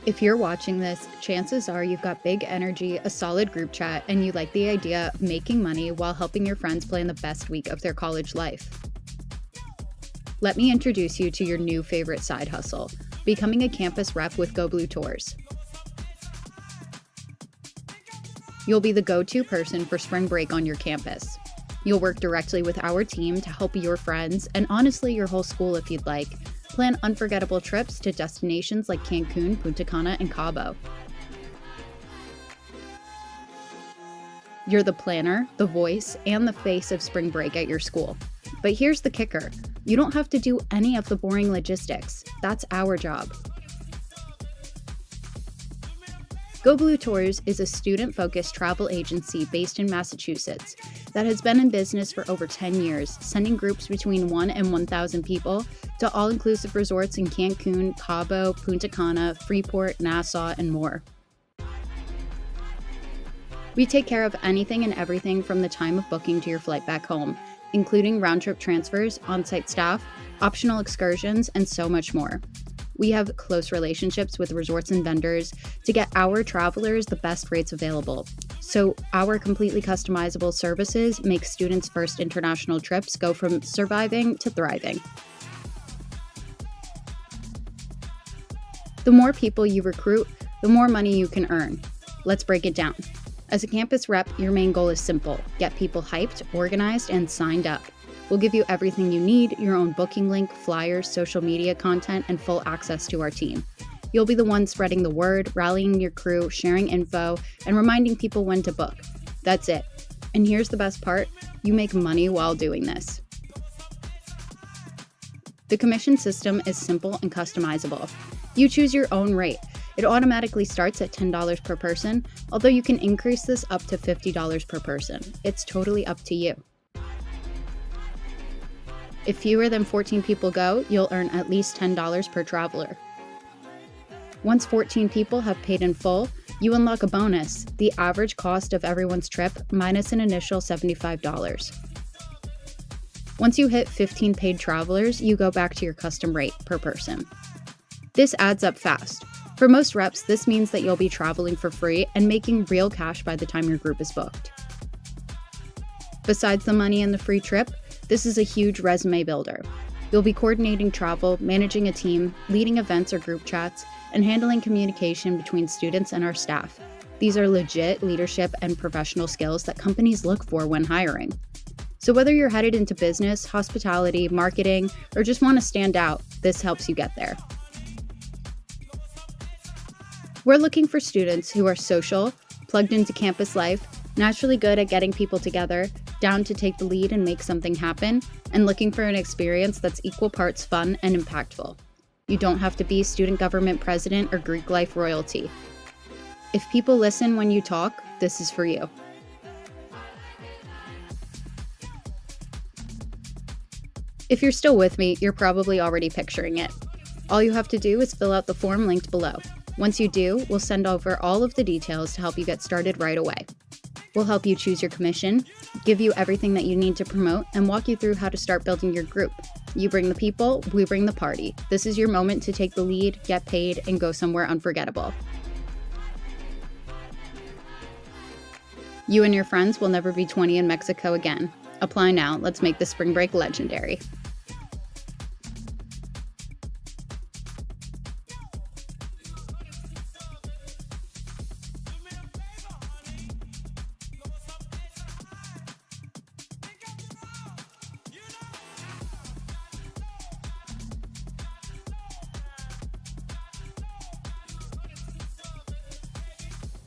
If you're watching this, chances are you've got big energy, a solid group chat, and you like the idea of making money while helping your friends plan the best week of their college life. Let me introduce you to your new favorite side hustle, becoming a campus rep with Go Blue Tours. You'll be the go-to person for spring break on your campus. You'll work directly with our team to help your friends, and honestly your whole school if you'd like, plan unforgettable trips to destinations like Cancun, Punta Cana, and Cabo. You're the planner, the voice, and the face of spring break at your school. But here's the kicker. You don't have to do any of the boring logistics. That's our job. Go Blue Tours is a student-focused travel agency based in Massachusetts that has been in business for over 10 years, sending groups between 1 and 1,000 people to all-inclusive resorts in Cancun, Cabo, Punta Cana, Freeport, Nassau, and more. We take care of anything and everything from the time of booking to your flight back home, including round-trip transfers, on-site staff, optional excursions, and so much more. We have close relationships with resorts and vendors to get our travelers the best rates available. So our completely customizable services make students' first international trips go from surviving to thriving. The more people you recruit, the more money you can earn. Let's break it down. As a campus rep, your main goal is simple: get people hyped, organized, and signed up. We'll give you everything you need: your own booking link, flyers, social media content, and full access to our team. You'll be the one spreading the word, rallying your crew, sharing info, and reminding people when to book. That's it. And here's the best part: you make money while doing this. The commission system is simple and customizable. You choose your own rate. It automatically starts at $10 per person, although you can increase this up to $50 per person. It's totally up to you. If fewer than 14 people go, you'll earn at least $10 per traveler. Once 14 people have paid in full, you unlock a bonus: the average cost of everyone's trip minus an initial $75. Once you hit 15 paid travelers, you go back to your custom rate per person. This adds up fast. For most reps, this means that you'll be traveling for free and making real cash by the time your group is booked. Besides the money and the free trip, this is a huge resume builder. You'll be coordinating travel, managing a team, leading events or group chats, and handling communication between students and our staff. These are legit leadership and professional skills that companies look for when hiring. So whether you're headed into business, hospitality, marketing, or just want to stand out, this helps you get there. We're looking for students who are social, plugged into campus life, naturally good at getting people together, down to take the lead and make something happen, and looking for an experience that's equal parts fun and impactful. You don't have to be student government president or Greek life royalty. If people listen when you talk, this is for you. If you're still with me, you're probably already picturing it. All you have to do is fill out the form linked below. Once you do, we'll send over all of the details to help you get started right away. We'll help you choose your commission, give you everything that you need to promote, and walk you through how to start building your group. You bring the people, we bring the party. This is your moment to take the lead, get paid, and go somewhere unforgettable. You and your friends will never be 20 in Mexico again. Apply now. Let's make the spring break legendary.